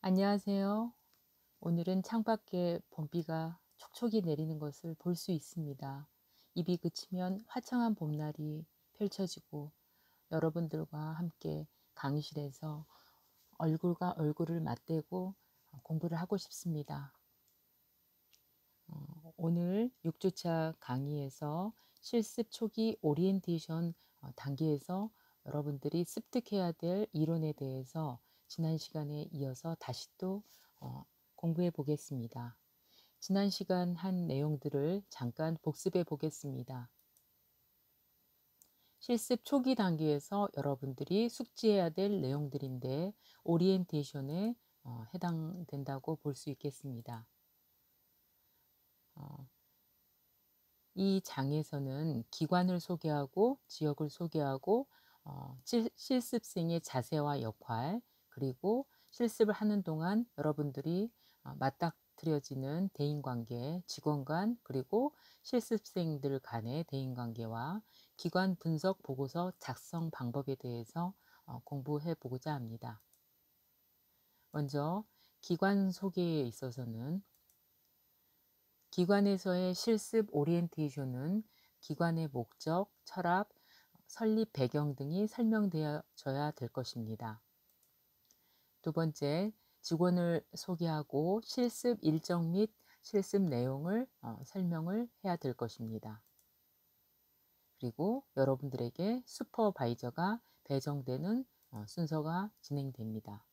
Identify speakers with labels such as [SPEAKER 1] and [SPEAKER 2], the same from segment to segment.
[SPEAKER 1] 안녕하세요. 오늘은 창밖에 봄비가 촉촉이 내리는 것을 볼 수 있습니다. 입이 그치면 화창한 봄날이 펼쳐지고 여러분들과 함께 강의실에서 얼굴과 얼굴을 맞대고 공부를 하고 싶습니다. 오늘 6주차 강의에서 실습 초기 오리엔테이션 단계에서 여러분들이 습득해야 될 이론에 대해서 지난 시간에 이어서 다시 또 공부해 보겠습니다. 지난 시간 한 내용들을 잠깐 복습해 보겠습니다. 실습 초기 단계에서 여러분들이 숙지해야 될 내용들인데 오리엔테이션에 해당된다고 볼 수 있겠습니다. 어, 이 장에서는 기관을 소개하고 지역을 소개하고 실습생의 자세와 역할, 그리고 실습을 하는 동안 여러분들이 맞닥뜨려지는 대인관계, 직원 간, 그리고 실습생들 간의 대인관계와 기관 분석 보고서 작성 방법에 대해서 공부해 보고자 합니다. 먼저 기관 소개에 있어서는 기관에서의 실습 오리엔테이션은 기관의 목적, 철학, 설립 배경 등이 설명되어져야 될 것입니다. 두 번째, 직원을 소개하고 실습 일정 및 실습 내용을 설명을 해야 될 것입니다. 그리고 여러분들에게 슈퍼바이저가 배정되는 순서가 진행됩니다.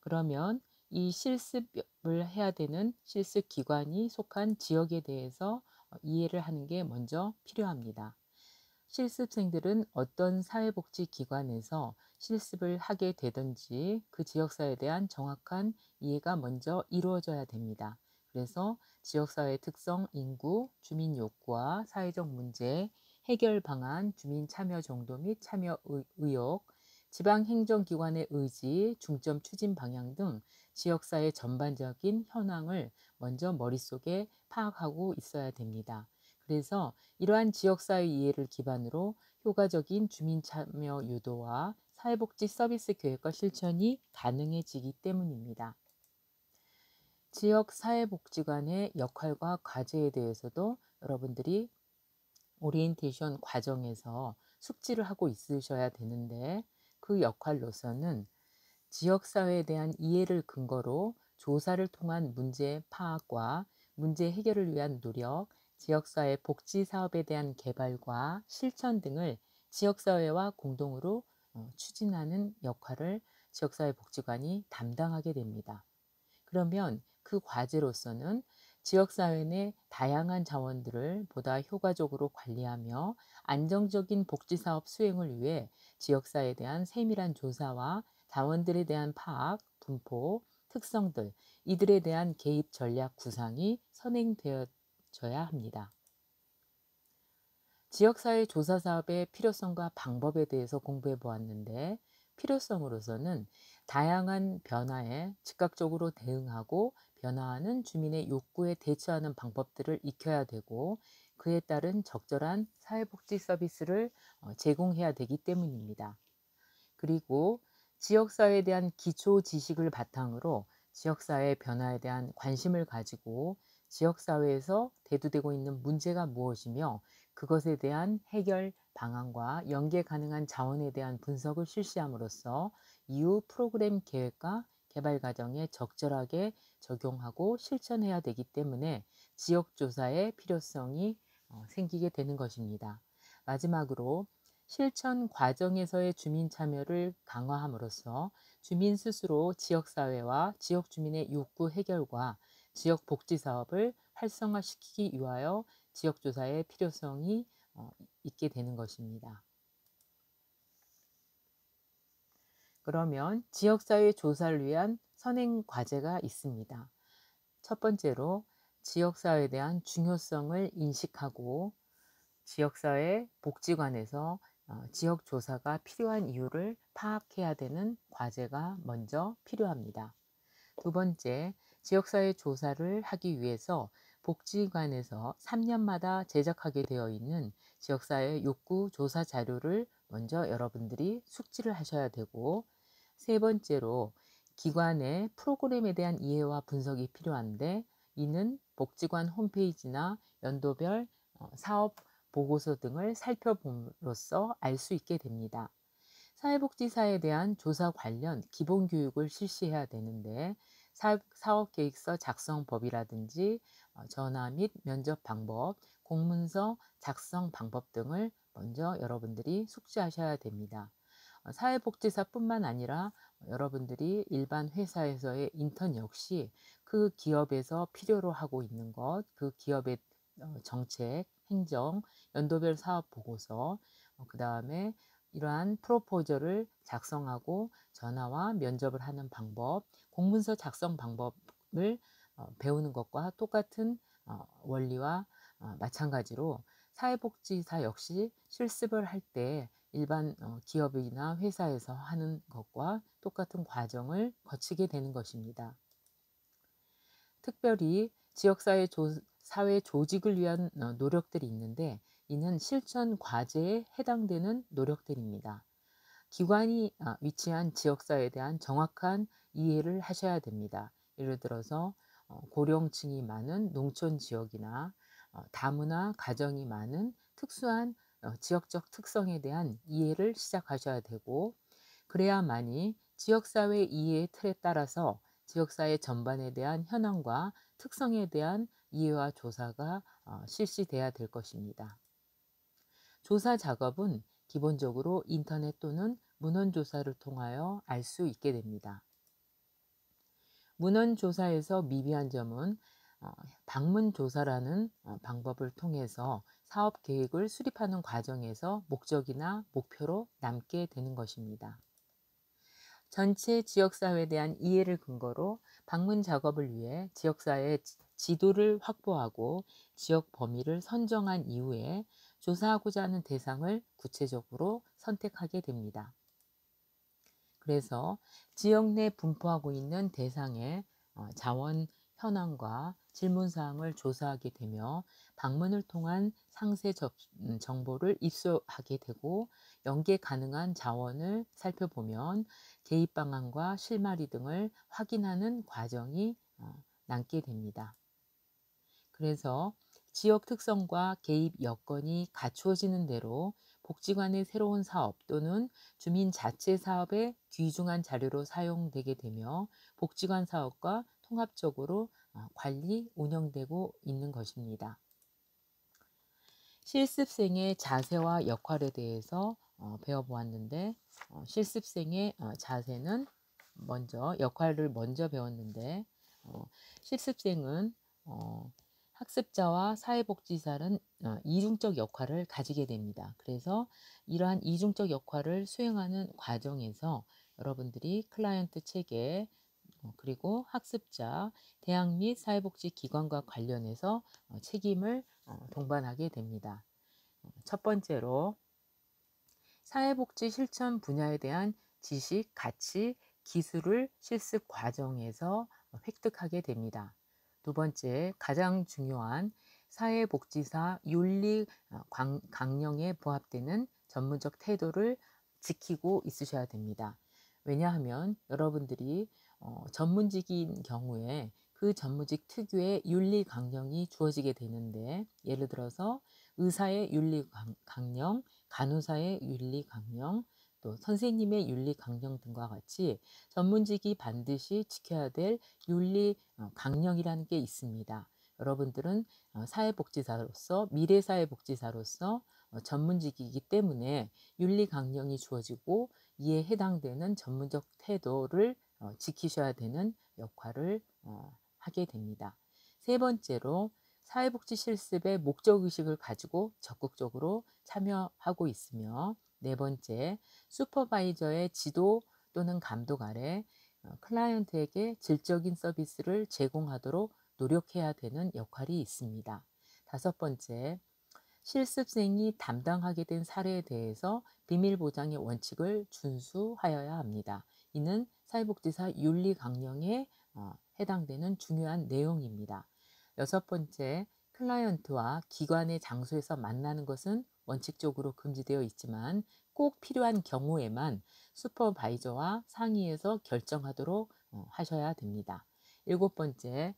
[SPEAKER 1] 그러면 이 실습을 해야 되는 실습 기관이 속한 지역에 대해서 이해를 하는 게 먼저 필요합니다. 실습생들은 어떤 사회복지기관에서 실습을 하게 되든지 그 지역사회에 대한 정확한 이해가 먼저 이루어져야 됩니다. 그래서 지역사회의 특성, 인구, 주민 욕구와 사회적 문제, 해결 방안, 주민 참여 정도 및 참여 의욕, 지방행정기관의 의지, 중점 추진 방향 등 지역사회 전반적인 현황을 먼저 머릿속에 파악하고 있어야 됩니다. 그래서 이러한 지역사회 이해를 기반으로 효과적인 주민 참여 유도와 사회복지 서비스 계획과 실천이 가능해지기 때문입니다. 지역 사회복지관의 역할과 과제에 대해서도 여러분들이 오리엔테이션 과정에서 숙지를 하고 있으셔야 되는데, 그 역할로서는 지역사회에 대한 이해를 근거로 조사를 통한 문제 파악과 문제 해결을 위한 노력, 지역사회 복지 사업에 대한 개발과 실천 등을 지역사회와 공동으로 추진하는 역할을 지역사회 복지관이 담당하게 됩니다. 그러면 그 과제로서는 지역사회 내 다양한 자원들을 보다 효과적으로 관리하며 안정적인 복지사업 수행을 위해 지역사회에 대한 세밀한 조사와 자원들에 대한 파악, 분포, 특성들, 이들에 대한 개입 전략 구상이 선행되어져야 합니다. 지역사회 조사 사업의 필요성과 방법에 대해서 공부해 보았는데, 필요성으로서는 다양한 변화에 즉각적으로 대응하고 변화하는 주민의 욕구에 대처하는 방법들을 익혀야 되고, 그에 따른 적절한 사회복지 서비스를 제공해야 되기 때문입니다. 그리고 지역사회에 대한 기초 지식을 바탕으로 지역사회 변화에 대한 관심을 가지고 지역사회에서 대두되고 있는 문제가 무엇이며 그것에 대한 해결 방안과 연계 가능한 자원에 대한 분석을 실시함으로써 이후 프로그램 계획과 개발 과정에 적절하게 적용하고 실천해야 되기 때문에 지역조사의 필요성이 생기게 되는 것입니다. 마지막으로 실천 과정에서의 주민 참여를 강화함으로써 주민 스스로 지역사회와 지역 주민의 욕구 해결과 지역 복지 사업을 활성화시키기 위하여 지역조사의 필요성이 있게 되는 것입니다. 그러면 지역사회 조사를 위한 선행 과제가 있습니다. 첫 번째로 지역사회에 대한 중요성을 인식하고 지역사회 복지관에서 지역조사가 필요한 이유를 파악해야 되는 과제가 먼저 필요합니다. 두 번째, 지역사회 조사를 하기 위해서 복지관에서 3년마다 제작하게 되어 있는 지역사회 욕구 조사 자료를 먼저 여러분들이 숙지를 하셔야 되고, 세 번째로 기관의 프로그램에 대한 이해와 분석이 필요한데 이는 복지관 홈페이지나 연도별 사업 보고서 등을 살펴봄으로써 알 수 있게 됩니다. 사회복지사에 대한 조사 관련 기본 교육을 실시해야 되는데 사업계획서 작성법이라든지 전화 및 면접 방법, 공문서 작성 방법 등을 먼저 여러분들이 숙지하셔야 됩니다. 사회복지사뿐만 아니라 여러분들이 일반 회사에서의 인턴 역시 그 기업에서 필요로 하고 있는 것, 그 기업의 정책, 행정, 연도별 사업 보고서, 그 다음에 이러한 프로포저를 작성하고 전화와 면접을 하는 방법, 공문서 작성 방법을 배우는 것과 똑같은 원리와 마찬가지로 사회복지사 역시 실습을 할 때 일반 기업이나 회사에서 하는 것과 똑같은 과정을 거치게 되는 것입니다. 특별히 사회 조직을 위한 노력들이 있는데 이는 실천 과제에 해당되는 노력들입니다. 기관이 위치한 지역사회에 대한 정확한 이해를 하셔야 됩니다. 예를 들어서 고령층이 많은 농촌 지역이나 다문화 가정이 많은 특수한 지역적 특성에 대한 이해를 시작하셔야 되고 그래야만이 지역사회 이해의 틀에 따라서 지역사회 전반에 대한 현황과 특성에 대한 이해와 조사가 실시돼야 될 것입니다. 조사 작업은 기본적으로 인터넷 또는 문헌조사를 통하여 알 수 있게 됩니다. 문헌조사에서 미비한 점은 방문조사라는 방법을 통해서 사업 계획을 수립하는 과정에서 목적이나 목표로 남게 되는 것입니다. 전체 지역사회에 대한 이해를 근거로 방문 작업을 위해 지역사회 지도를 확보하고 지역 범위를 선정한 이후에 조사하고자 하는 대상을 구체적으로 선택하게 됩니다. 그래서 지역 내 분포하고 있는 대상의 자원 현황과 질문사항을 조사하게 되며 방문을 통한 상세 정보를 입수하게 되고 연계 가능한 자원을 살펴보면 개입 방안과 실마리 등을 확인하는 과정이 남게 됩니다. 그래서 지역 특성과 개입 여건이 갖추어지는 대로 복지관의 새로운 사업 또는 주민 자체 사업에 귀중한 자료로 사용되게 되며 복지관 사업과 통합적으로 관리, 운영되고 있는 것입니다. 실습생의 자세와 역할에 대해서 배워보았는데 실습생의 자세는 역할을 먼저 배웠는데 실습생은 학습자와 사회복지사는 이중적 역할을 가지게 됩니다. 그래서 이러한 이중적 역할을 수행하는 과정에서 여러분들이 클라이언트 체계 그리고 학습자, 대학 및 사회복지기관과 관련해서 책임을 동반하게 됩니다. 첫 번째로 사회복지 실천 분야에 대한 지식, 가치, 기술을 실습 과정에서 획득하게 됩니다. 두 번째, 가장 중요한 사회복지사 윤리 강령에 부합되는 전문적 태도를 지키고 있으셔야 됩니다. 왜냐하면 여러분들이 전문직인 경우에 그 전문직 특유의 윤리 강령이 주어지게 되는데 예를 들어서 의사의 윤리 강령, 간호사의 윤리 강령, 또 선생님의 윤리 강령 등과 같이 전문직이 반드시 지켜야 될 윤리 강령이라는 게 있습니다. 여러분들은 사회복지사로서 미래 사회복지사로서 전문직이기 때문에 윤리 강령이 주어지고 이에 해당되는 전문적 태도를 지키셔야 되는 역할을 하게 됩니다. 세 번째로 사회복지 실습의 목적의식을 가지고 적극적으로 참여하고 있으며 네 번째, 슈퍼바이저의 지도 또는 감독 아래 클라이언트에게 질적인 서비스를 제공하도록 노력해야 되는 역할이 있습니다. 다섯 번째, 실습생이 담당하게 된 사례에 대해서 비밀보장의 원칙을 준수하여야 합니다. 이는 사회복지사 윤리 강령에 해당되는 중요한 내용입니다. 여섯 번째, 클라이언트와 기관의 장소에서 만나는 것은 원칙적으로 금지되어 있지만 꼭 필요한 경우에만 슈퍼바이저와 상의해서 결정하도록 하셔야 됩니다. 7번째,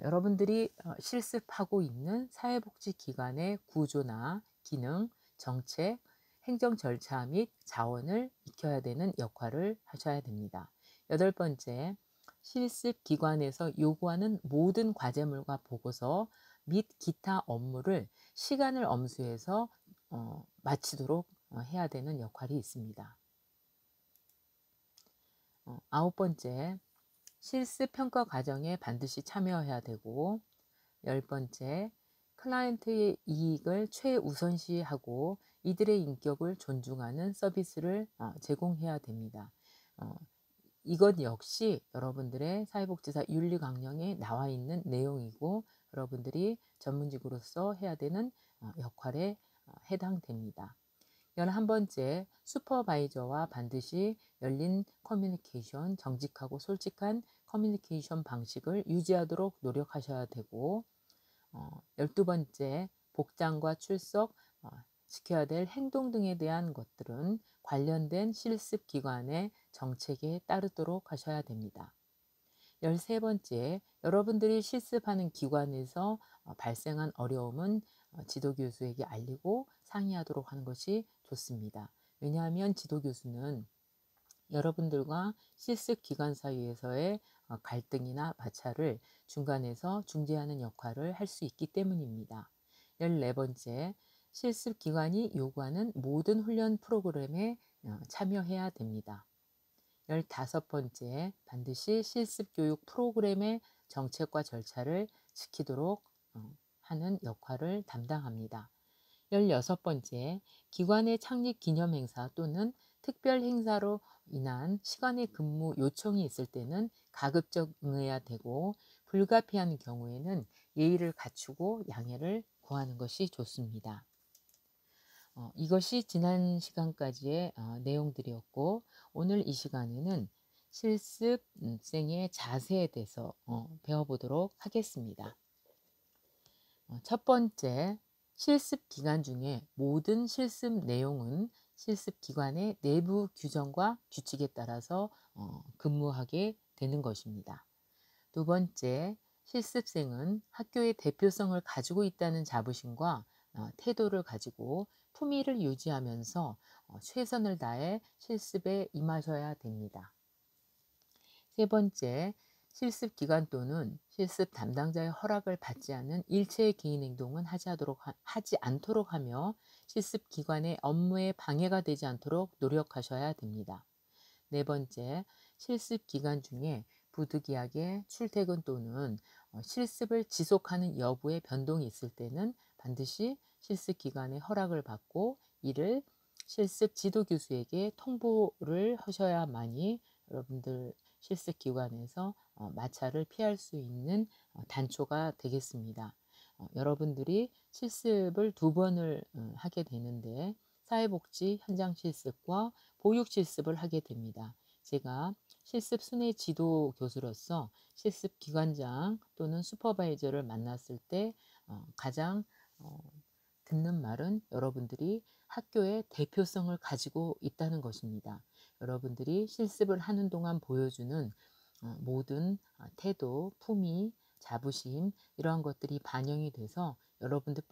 [SPEAKER 1] 여러분들이 실습하고 있는 사회복지기관의 구조나 기능, 정책, 행정 절차 및 자원을 익혀야 되는 역할을 하셔야 됩니다. 8번째, 실습기관에서 요구하는 모든 과제물과 보고서 및 기타 업무를 시간을 엄수해서 마치도록 해야 되는 역할이 있습니다. 9번째, 실습 평가 과정에 반드시 참여해야 되고, 10번째, 클라이언트의 이익을 최우선시하고 이들의 인격을 존중하는 서비스를 제공해야 됩니다. 이것 역시 여러분들의 사회복지사 윤리강령에 나와 있는 내용이고 여러분들이 전문직으로서 해야 되는 역할에 해당됩니다. 11번째, 슈퍼바이저와 반드시 열린 커뮤니케이션, 정직하고 솔직한 커뮤니케이션 방식을 유지하도록 노력하셔야 되고, 12번째, 복장과 출석, 지켜야 될 행동 등에 대한 것들은 관련된 실습기관의 정책에 따르도록 하셔야 됩니다. 13번째, 여러분들이 실습하는 기관에서 발생한 어려움은 지도교수에게 알리고 상의하도록 하는 것이 좋습니다. 왜냐하면 지도교수는 여러분들과 실습 기관 사이에서의 갈등이나 마찰을 중간에서 중재하는 역할을 할 수 있기 때문입니다. 14번째, 실습 기관이 요구하는 모든 훈련 프로그램에 참여해야 됩니다. 15번째, 반드시 실습 교육 프로그램의 정책과 절차를 지키도록 하는 역할을 담당합니다. 16번째, 기관의 창립 기념 행사 또는 특별 행사로 인한 시간의 근무 요청이 있을 때는 가급적 응해야 되고 불가피한 경우에는 예의를 갖추고 양해를 구하는 것이 좋습니다. 이것이 지난 시간까지의 내용들이었고 오늘 이 시간에는 실습생의 자세에 대해서 배워보도록 하겠습니다. 첫 번째, 실습 기간 중에 모든 실습 내용은 실습 기관의 내부 규정과 규칙에 따라서 근무하게 되는 것입니다. 두 번째, 실습생은 학교의 대표성을 가지고 있다는 자부심과 태도를 가지고 품위를 유지하면서 최선을 다해 실습에 임하셔야 됩니다. 세 번째, 실습 기간 또는 실습 담당자의 허락을 받지 않는 일체의 개인 행동은 하지 않도록 하며 실습 기관의 업무에 방해가 되지 않도록 노력하셔야 됩니다. 네 번째, 실습 기간 중에 부득이하게 출퇴근 또는 실습을 지속하는 여부의 변동이 있을 때는 반드시 실습 기관의 허락을 받고 이를 실습 지도 교수에게 통보를 하셔야만이 여러분들 실습 기관에서 마찰을 피할 수 있는 단초가 되겠습니다. 여러분들이 실습을 2번을 하게 되는데 사회복지 현장 실습과 보육 실습을 하게 됩니다. 제가 실습 순회 지도 교수로서 실습 기관장 또는 슈퍼바이저를 만났을 때 가장 듣는 말은 여러분들이 학교의 대표성을 가지고 있다는 것입니다. 여러분들이 실습을 하는 동안 보여주는 모든 태도, 품위, 자부심 이러한 것들이 반영이 돼서 여러분들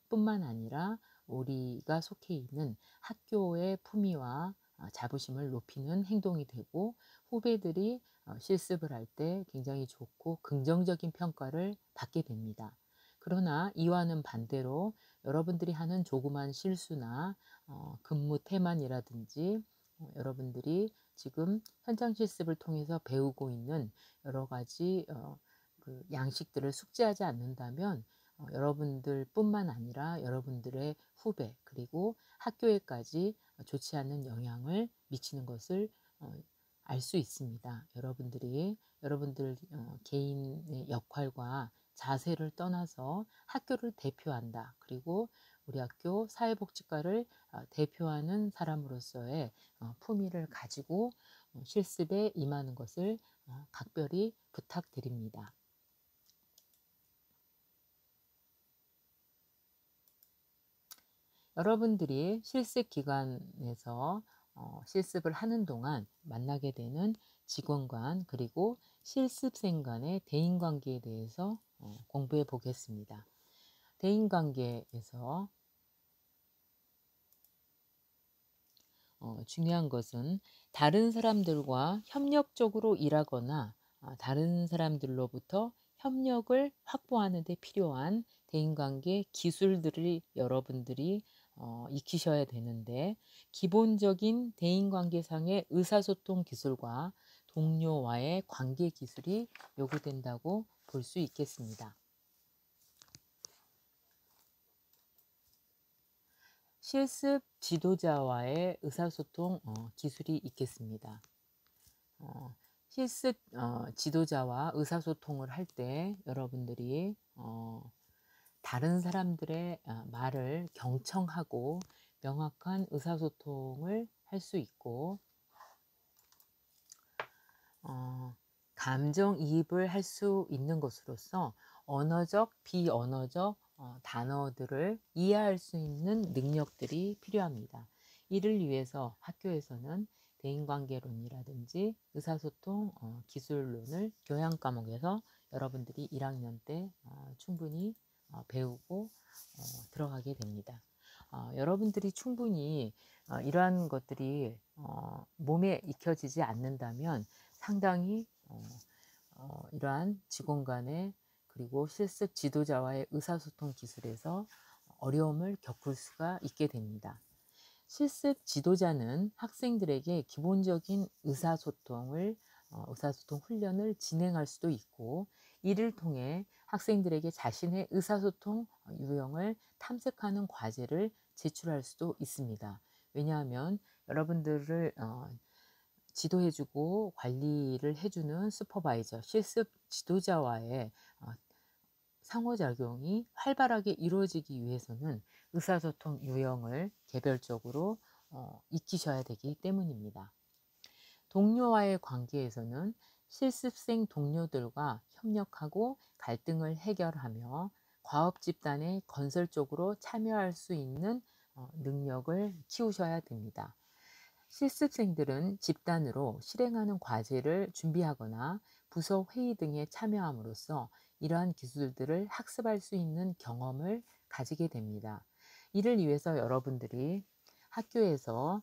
[SPEAKER 1] 뿐만 아니라 우리가 속해 있는 학교의 품위와 자부심을 높이는 행동이 되고 후배들이 실습을 할 때 굉장히 좋고 긍정적인 평가를 받게 됩니다. 그러나 이와는 반대로 여러분들이 하는 조그만 실수나 근무 태만이라든지 여러분들이 지금 현장 실습을 통해서 배우고 있는 여러 가지 그 양식들을 숙지하지 않는다면 여러분들뿐만 아니라 여러분들의 후배 그리고 학교에까지 좋지 않은 영향을 미치는 것을 알 수 있습니다. 여러분들 개인의 역할과 자세를 떠나서 학교를 대표한다. 그리고 우리 학교 사회복지과를 대표하는 사람으로서의 품위를 가지고 실습에 임하는 것을 각별히 부탁드립니다. 여러분들이 실습 기간에서 실습을 하는 동안 만나게 되는 직원 간 그리고 실습생 간의 대인관계에 대해서 공부해 보겠습니다. 대인관계에서 중요한 것은 다른 사람들과 협력적으로 일하거나 다른 사람들로부터 협력을 확보하는 데 필요한 대인관계 기술들을 여러분들이 익히셔야 되는데, 기본적인 대인관계상의 의사소통 기술과 동료와의 관계 기술이 요구된다고 볼 수 있겠습니다. 실습 지도자와의 의사소통 기술이 있겠습니다. 실습 지도자와 의사소통을 할 때 여러분들이 다른 사람들의 말을 경청하고 명확한 의사소통을 할 수 있고, 감정이입을 할 수 있는 것으로서 언어적, 비언어적 단어들을 이해할 수 있는 능력들이 필요합니다. 이를 위해서 학교에서는 대인관계론이라든지 의사소통 기술론을 교양 과목에서 여러분들이 1학년 때 충분히 배우고 들어가게 됩니다. 여러분들이 충분히 이러한 것들이 몸에 익혀지지 않는다면 상당히 이러한 직원 간의 그리고 실습 지도자와의 의사소통 기술에서 어려움을 겪을 수가 있게 됩니다. 실습 지도자는 학생들에게 기본적인 의사소통 훈련을 진행할 수도 있고, 이를 통해 학생들에게 자신의 의사소통 유형을 탐색하는 과제를 제출할 수도 있습니다. 왜냐하면 여러분들을 지도해주고 관리를 해주는 슈퍼바이저, 실습 지도자와의 상호작용이 활발하게 이루어지기 위해서는 의사소통 유형을 개별적으로 익히셔야 되기 때문입니다. 동료와의 관계에서는 실습생 동료들과 협력하고 갈등을 해결하며 과업 집단에 건설적으로 참여할 수 있는 능력을 키우셔야 됩니다. 실습생들은 집단으로 실행하는 과제를 준비하거나 부서 회의 등에 참여함으로써 이러한 기술들을 학습할 수 있는 경험을 가지게 됩니다. 이를 위해서 여러분들이 학교에서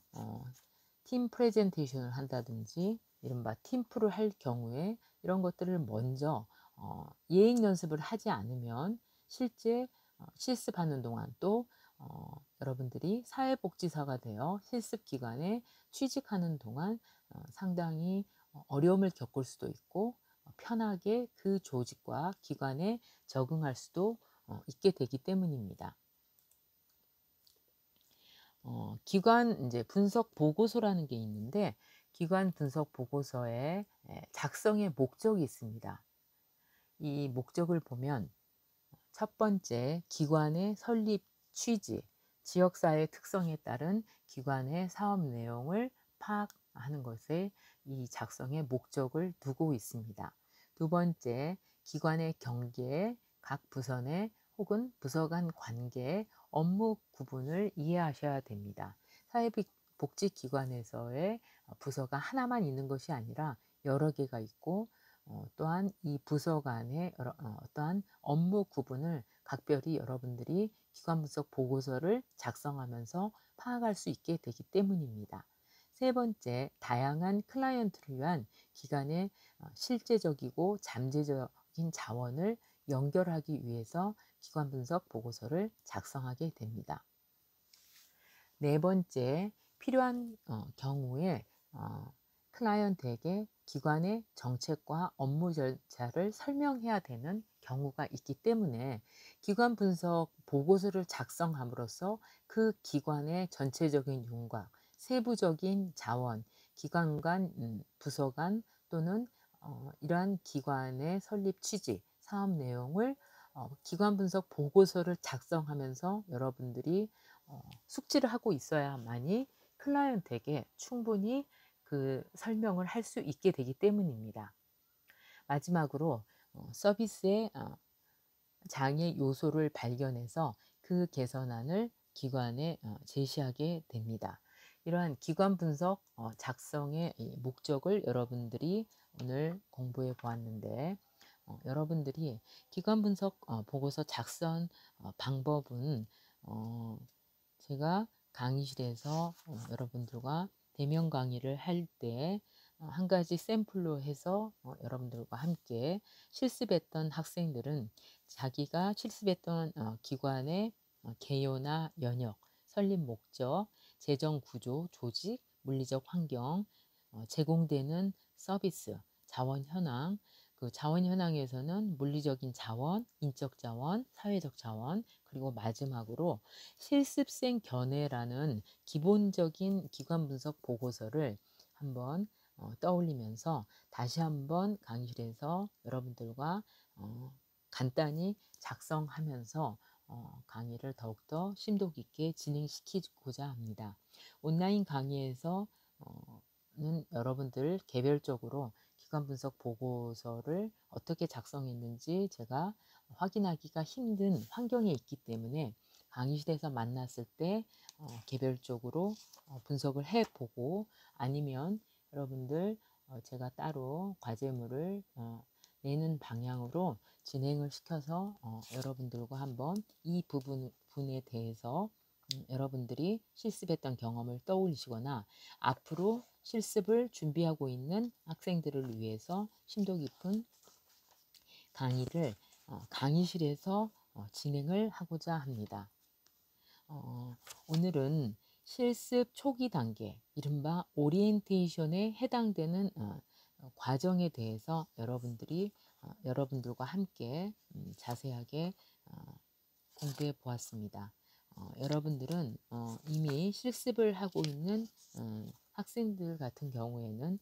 [SPEAKER 1] 팀 프레젠테이션을 한다든지 이른바 팀프를 할 경우에 이런 것들을 먼저 예행 연습을 하지 않으면 실제 실습하는 동안 또 여러분들이 사회복지사가 되어 실습 기간에 취직하는 동안 상당히 어려움을 겪을 수도 있고 편하게 그 조직과 기관에 적응할 수도 있게 되기 때문입니다. 기관 이제 분석 보고서라는 게 있는데, 기관 분석 보고서의 작성의 목적이 있습니다. 이 목적을 보면 첫 번째, 기관의 설립 취지, 지역사회 특성에 따른 기관의 사업 내용을 파악하는 것에 이 작성의 목적을 두고 있습니다. 두 번째, 기관의 경계, 각 부서 내 혹은 부서 간 관계, 업무 구분을 이해하셔야 됩니다. 사회복지기관에서의 부서가 하나만 있는 것이 아니라 여러 개가 있고, 또한 이 부서 간의 어떠한 업무 구분을 각별히 여러분들이 기관 분석 보고서를 작성하면서 파악할 수 있게 되기 때문입니다. 세 번째, 다양한 클라이언트를 위한 기관의 실제적이고 잠재적인 자원을 연결하기 위해서 기관 분석 보고서를 작성하게 됩니다. 네 번째, 필요한 경우에 클라이언트에게 기관의 정책과 업무 절차를 설명해야 되는 경우가 있기 때문에 기관 분석 보고서를 작성함으로써 그 기관의 전체적인 윤곽, 세부적인 자원, 기관 간, 부서 간 또는 이러한 기관의 설립 취지, 사업 내용을 기관 분석 보고서를 작성하면서 여러분들이 숙지를 하고 있어야만이 클라이언트에게 충분히 그 설명을 할 수 있게 되기 때문입니다. 마지막으로 서비스의 장애 요소를 발견해서 그 개선안을 기관에 제시하게 됩니다. 이러한 기관 분석 작성의 이 목적을 여러분들이 오늘 공부해 보았는데, 여러분들이 기관 분석 보고서 작성 방법은 어, 제가 강의실에서 여러분들과 대면 강의를 할 때 한 가지 샘플로 해서 여러분들과 함께 실습했던 학생들은 자기가 실습했던 기관의 개요나 연역, 설립 목적, 재정 구조, 조직, 물리적 환경, 제공되는 서비스, 자원 현황, 그 자원 현황에서는 물리적인 자원, 인적 자원, 사회적 자원, 그리고 마지막으로 실습생 견해라는 기본적인 기관 분석 보고서를 한번 떠올리면서 다시 한번 강의실에서 여러분들과 간단히 작성하면서 강의를 더욱더 심도 깊게 진행시키고자 합니다. 온라인 강의에서 는 여러분들 개별적으로 기관 분석 보고서를 어떻게 작성했는지 제가 확인하기가 힘든 환경에 있기 때문에 강의실에서 만났을 때 개별적으로 분석을 해보고, 아니면 여러분들 제가 따로 과제물을 내는 방향으로 진행을 시켜서 여러분들과 한번 이 부분에 대해서 여러분들이 실습했던 경험을 떠올리시거나 앞으로 실습을 준비하고 있는 학생들을 위해서 심도 깊은 강의를 강의실에서 진행을 하고자 합니다. 오늘은 실습 초기 단계, 이른바 오리엔테이션에 해당되는 과정에 대해서 여러분들과 함께 자세하게 공부해 보았습니다. 여러분들은 이미 실습을 하고 있는 학생들 같은 경우에는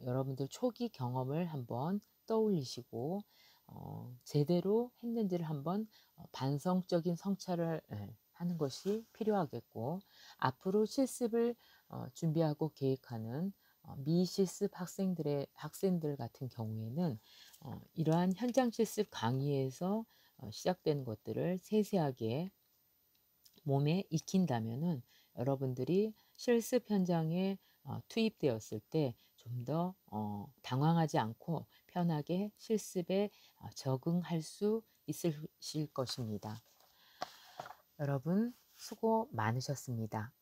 [SPEAKER 1] 여러분들 초기 경험을 한번 떠올리시고 제대로 했는지를 한번 반성적인 성찰을 하는 것이 필요하겠고, 앞으로 실습을 준비하고 계획하는 미실습 학생들 같은 경우에는 이러한 현장 실습 강의에서 시작된 것들을 세세하게 몸에 익힌다면은 여러분들이 실습 현장에 투입되었을 때 좀 더 당황하지 않고 편하게 실습에 적응할 수 있으실 것입니다. 여러분 수고 많으셨습니다.